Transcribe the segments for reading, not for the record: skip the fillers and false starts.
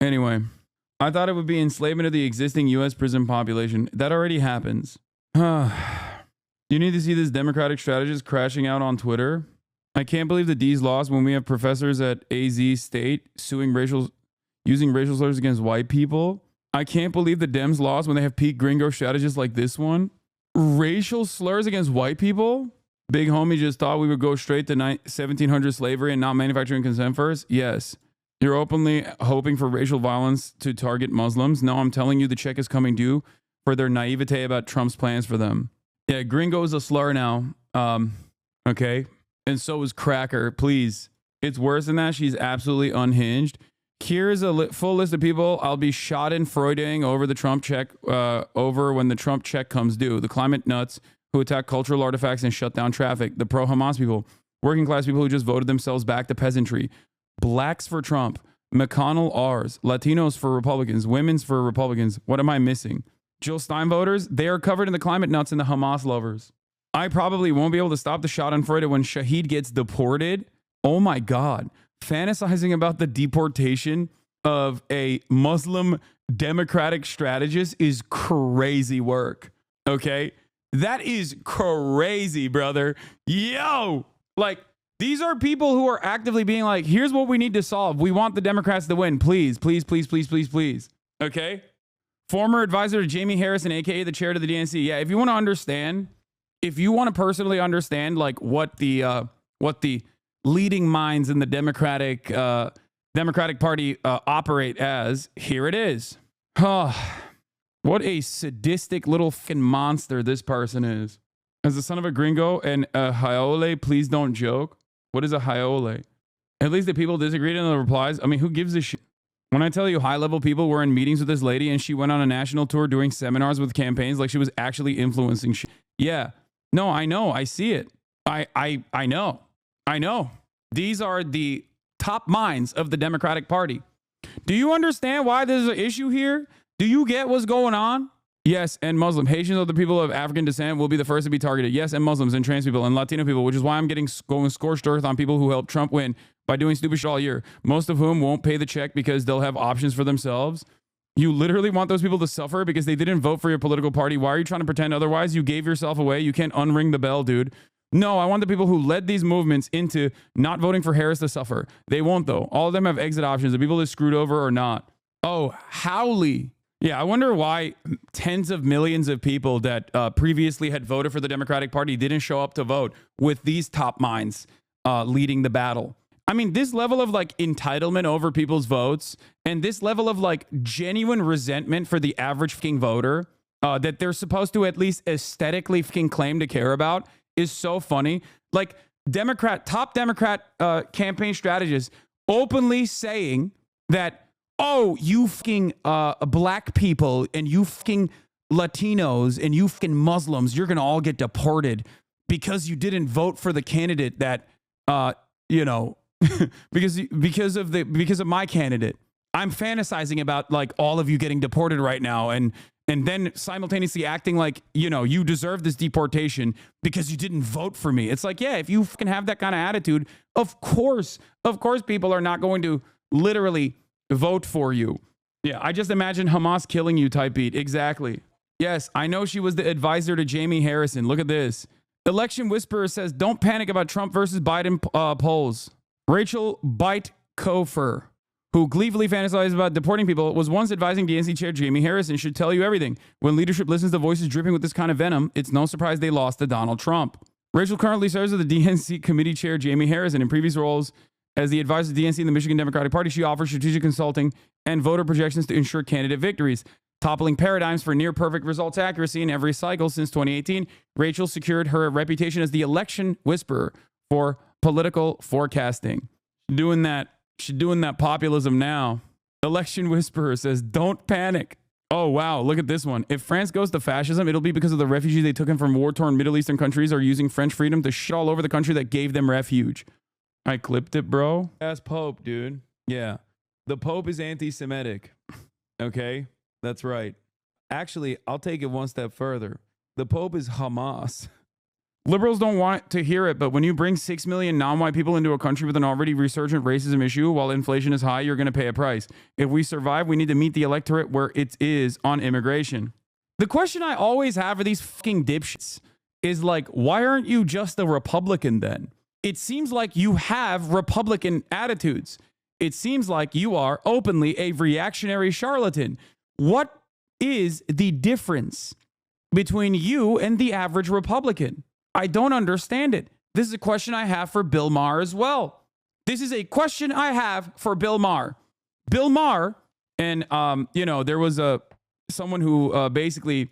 Anyway, I thought it would be enslavement of the existing U.S. prison population. That already happens. You need to see this Democratic strategist crashing out on Twitter. I can't believe the D's lost when we have professors at AZ State using racial slurs against white people. I can't believe the Dems lost when they have peak gringo strategists like this one. Racial slurs against white people? Big homie just thought we would go straight to 1700 slavery and not manufacturing consent first? Yes. You're openly hoping for racial violence to target Muslims? No, I'm telling you the check is coming due for their naivete about Trump's plans for them. Yeah, gringo is a slur now. Okay. And so is cracker. Please. It's worse than that. She's absolutely unhinged. Here's a full list of people I'll be shot in Freuding over the Trump check, over when the Trump check comes due. The climate nuts who attack cultural artifacts and shut down traffic. The pro-Hamas people. Working class people who just voted themselves back to peasantry. Blacks for Trump. McConnell R's. Latinos for Republicans. Women's for Republicans. What am I missing? Jill Stein voters. They are covered in the climate nuts and the Hamas lovers. I probably won't be able to stop the shot on Freud when Shahid gets deported. Oh my God. Fantasizing about the deportation of a Muslim Democratic strategist is crazy work. Okay? That is crazy, brother. Yo! Like, these are people who are actively being like, here's what we need to solve. We want the Democrats to win. Please, please, please, please, please, please. Okay? Former advisor to Jamie Harrison, aka the chair to the DNC. Yeah, if you want to understand, if you want to personally understand like what the leading minds in the Democratic Party operate as, here it is. What a sadistic little fucking monster this person is. As the son of a gringo and a hiole, please don't joke. What is a hiole? At least the people disagreed in the replies. I mean, who gives a shit? When I tell you high-level people were in meetings with this lady and she went on a national tour doing seminars with campaigns like she was actually influencing shit. Yeah. No, I know. I see it. I know. I know. These are the top minds of the Democratic Party. Do you understand why there's an issue here? Do you get what's going on? Yes, and Muslim. Haitians, other people of African descent, will be the first to be targeted. Yes, and Muslims and trans people and Latino people, which is why I'm going scorched earth on people who helped Trump win by doing stupid shit all year. Most of whom won't pay the check because they'll have options for themselves. You literally want those people to suffer because they didn't vote for your political party. Why are you trying to pretend otherwise? You gave yourself away. You can't unring the bell, dude. No, I want the people who led these movements into not voting for Harris to suffer. They won't, though. All of them have exit options. The people that screwed over or not. Oh, Howley. Yeah, I wonder why tens of millions of people that previously had voted for the Democratic Party didn't show up to vote with these top minds leading the battle. I mean, this level of like entitlement over people's votes and this level of like genuine resentment for the average fucking voter that they're supposed to at least aesthetically fucking claim to care about is so funny. Like top Democrat campaign strategists openly saying that, oh, you fucking black people and you fucking Latinos and you fucking Muslims, you're going to all get deported because you didn't vote for the candidate that, because of my candidate. I'm fantasizing about like all of you getting deported right now and then simultaneously acting like, you deserve this deportation because you didn't vote for me. It's like, yeah, if you fucking have that kind of attitude, of course people are not going to literally vote for you. Yeah, I just imagine Hamas killing you type beat. Exactly. Yes, I know she was the advisor to Jamie Harrison. Look at this. Election Whisperer says, don't panic about Trump versus Biden polls. Rachel Byte-Kofer, who gleefully fantasizes about deporting people, was once advising DNC chair Jamie Harrison should tell you everything. When leadership listens to voices dripping with this kind of venom, it's no surprise they lost to Donald Trump. Rachel currently serves as the DNC committee chair Jamie Harrison. In previous roles as the advisor to DNC and the Michigan Democratic Party, she offers strategic consulting and voter projections to ensure candidate victories. Toppling paradigms for near-perfect results accuracy in every cycle since 2018, Rachel secured her reputation as the election whisperer for political forecasting. She's doing that populism now. Election Whisperer says, don't panic. Oh, wow. Look at this one. If France goes to fascism, it'll be because of the refugees they took in from war-torn Middle Eastern countries are using French freedom to shit all over the country that gave them refuge. I clipped it, bro. Ass Pope, dude. Yeah. The Pope is anti-Semitic. Okay? That's right. Actually, I'll take it one step further. The Pope is Hamas. Liberals don't want to hear it, but when you bring 6 million non-white people into a country with an already resurgent racism issue while inflation is high, you're going to pay a price. If we survive, we need to meet the electorate where it is on immigration. The question I always have for these fucking dipshits is like, why aren't you just a Republican then? It seems like you have Republican attitudes. It seems like you are openly a reactionary charlatan. What is the difference between you and the average Republican? I don't understand it. This is a question I have for Bill Maher as well. This is a question I have for Bill Maher. Bill Maher, and there was someone who basically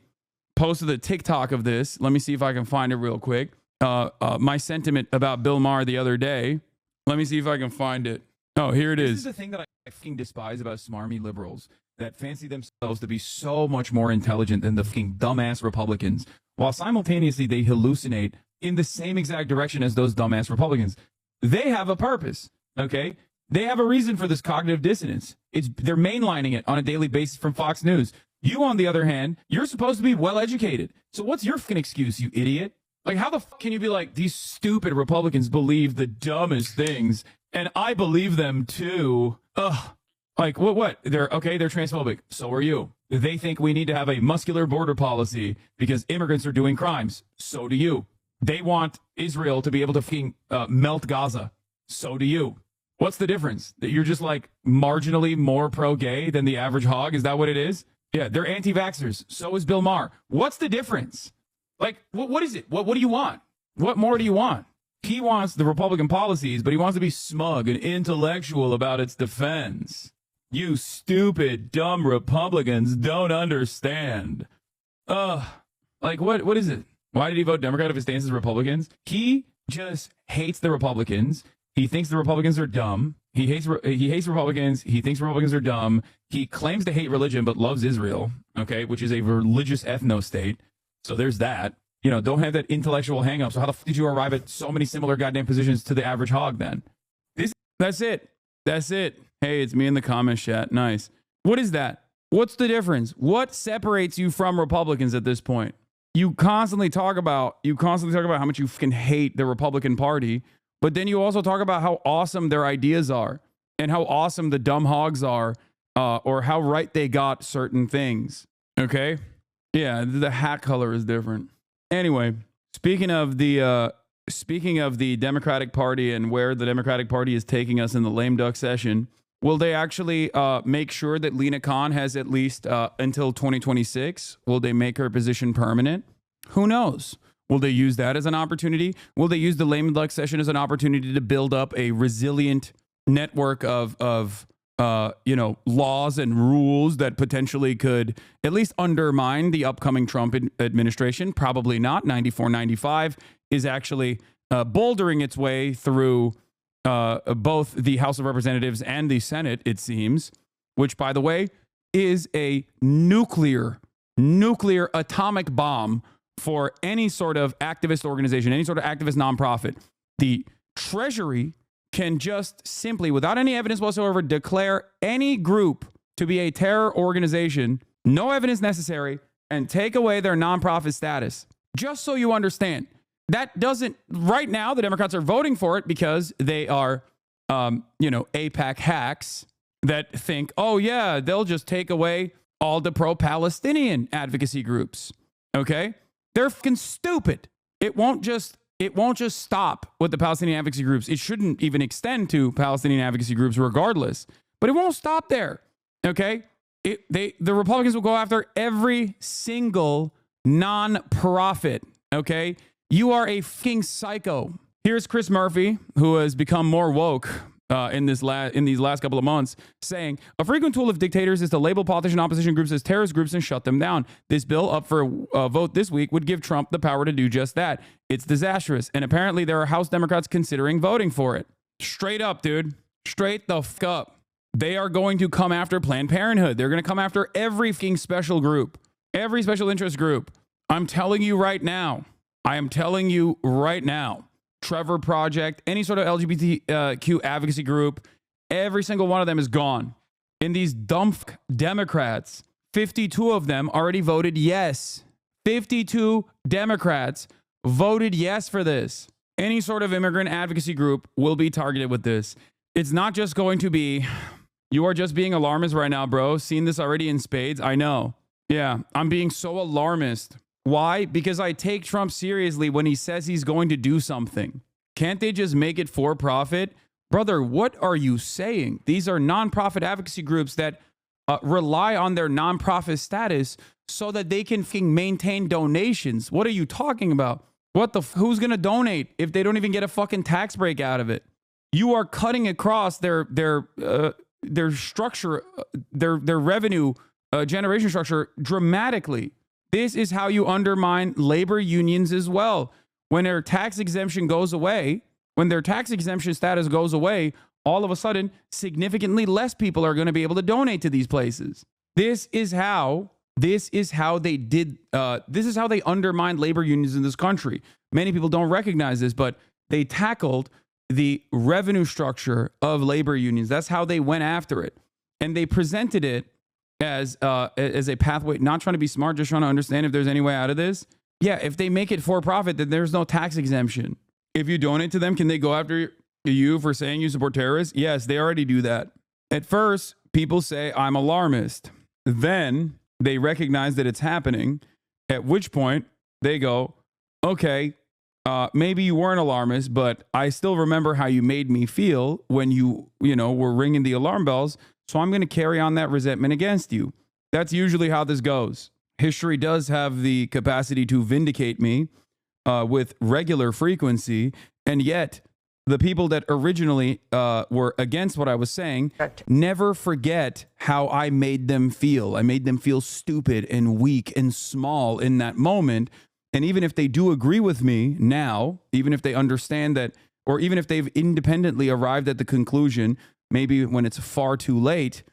posted a TikTok of this. Let me see if I can find it real quick. My sentiment about Bill Maher the other day. Let me see if I can find it. Oh, here it is. This is the thing that I fucking despise about smarmy liberals that fancy themselves to be so much more intelligent than the fucking dumbass Republicans, while simultaneously they hallucinate in the same exact direction as those dumbass Republicans. They have a purpose, okay? They have a reason for this cognitive dissonance. They're mainlining it on a daily basis from Fox News. You, on the other hand, you're supposed to be well-educated. So what's your fucking excuse, you idiot? Like, how the fuck can you be like, these stupid Republicans believe the dumbest things, and I believe them too? Ugh. Like, what? They're transphobic. So are you. They think we need to have a muscular border policy because immigrants are doing crimes. So do you. They want Israel to be able to fucking melt Gaza. So do you. What's the difference? That you're just like marginally more pro-gay than the average hog? Is that what it is? Yeah, they're anti-vaxxers. So is Bill Maher. What's the difference? Like, what is it? What do you want? What more do you want? He wants the Republican policies, but he wants to be smug and intellectual about its defense. You stupid, dumb Republicans don't understand. Like, what is it? Why did he vote Democrat if it stands as Republicans? He just hates the Republicans. He thinks the Republicans are dumb. He hates Republicans. He thinks Republicans are dumb. He claims to hate religion, but loves Israel, okay, which is a religious ethno-state. So there's that. Don't have that intellectual hang-up. So how the f did you arrive at so many similar goddamn positions to the average hog then? That's it. Hey, it's me in the comments chat. Nice. What is that? What's the difference? What separates you from Republicans at this point? You constantly talk about how much you fucking hate the Republican Party, but then you also talk about how awesome their ideas are and how awesome the dumb hogs are, or how right they got certain things. Okay? Yeah, the hat color is different. Anyway, speaking of the Democratic Party and where the Democratic Party is taking us in the lame duck session, will they actually make sure that Lena Khan has at least until 2026? Will they make her position permanent? Who knows? Will they use that as an opportunity? Will they use the lame duck session as an opportunity to build up a resilient network of laws and rules that potentially could at least undermine the upcoming Trump administration? Probably not. 94-95 is actually bouldering its way through both the House of Representatives and the Senate, it seems, which, by the way, is a nuclear atomic bomb for any sort of activist organization, any sort of activist nonprofit. The Treasury can just simply, without any evidence whatsoever, declare any group to be a terror organization, no evidence necessary, and take away their nonprofit status. Just so you understand. That doesn't, right now, the Democrats are voting for it because they are, AIPAC hacks that think, oh yeah, they'll just take away all the pro-Palestinian advocacy groups. Okay? They're fucking stupid. It won't just stop with the Palestinian advocacy groups. It shouldn't even extend to Palestinian advocacy groups regardless. But it won't stop there. Okay? The Republicans will go after every single non-profit. Okay? You are a fucking psycho. Here's Chris Murphy, who has become more woke in these last couple of months, saying a frequent tool of dictators is to label politician opposition groups as terrorist groups and shut them down. This bill up for a vote this week would give Trump the power to do just that. It's disastrous, and apparently there are House Democrats considering voting for it. Straight up, dude. Straight the fuck up. They are going to come after Planned Parenthood. They're going to come after every fucking special group, every special interest group. I'm telling you right now. Trevor Project, any sort of LGBTQ advocacy group, every single one of them is gone. And these dumb Democrats, 52 of them already voted yes. 52 Democrats voted yes for this. Any sort of immigrant advocacy group will be targeted with this. It's not just going to be, you are just being alarmist right now, bro. Seen this already in spades. I know. Yeah, I'm being so alarmist. Why? Because I take Trump seriously when he says he's going to do something. Can't they just make it for profit? Brother, what are you saying? These are nonprofit advocacy groups that rely on their nonprofit status so that they can maintain donations. What are you talking about? Who's going to donate if they don't even get a fucking tax break out of it? You are cutting across their structure, their revenue generation structure dramatically. This is how you undermine labor unions as well. When their tax exemption goes away, when their tax exemption status goes away, all of a sudden, significantly less people are going to be able to donate to these places. This is how they did. This is how they undermined labor unions in this country. Many people don't recognize this, but they tackled the revenue structure of labor unions. That's how they went after it, and they presented it as a pathway. Not trying to be smart, just trying to understand if there's any way out of this. Yeah, if they make it for profit, then there's no tax exemption. If you donate to them, can they go after you for saying you support terrorists? Yes, they already do that. At first, people say I'm alarmist. Then they recognize that it's happening, at which point they go, okay, maybe you weren't alarmist, but I still remember how you made me feel when you were ringing the alarm bells. So I'm going to carry on that resentment against you. That's usually how this goes. History does have the capacity to vindicate me with regular frequency. And yet the people that originally were against what I was saying never forget how I made them feel. I made them feel stupid and weak and small in that moment. And even if they do agree with me now, even if they understand that, or even if they've independently arrived at the conclusion, maybe when it's far too late,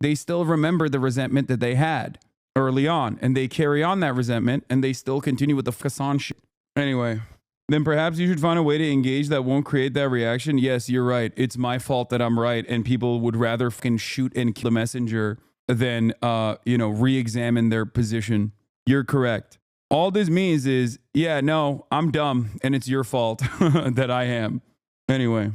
they still remember the resentment that they had early on, and they carry on that resentment, and they still continue with the Hasan shit. Anyway, then perhaps you should find a way to engage that won't create that reaction. Yes, you're right. It's my fault that I'm right, and people would rather fucking shoot and kill the messenger than, re-examine their position. You're correct. All this means is, yeah, no, I'm dumb, and it's your fault that I am. Anyway.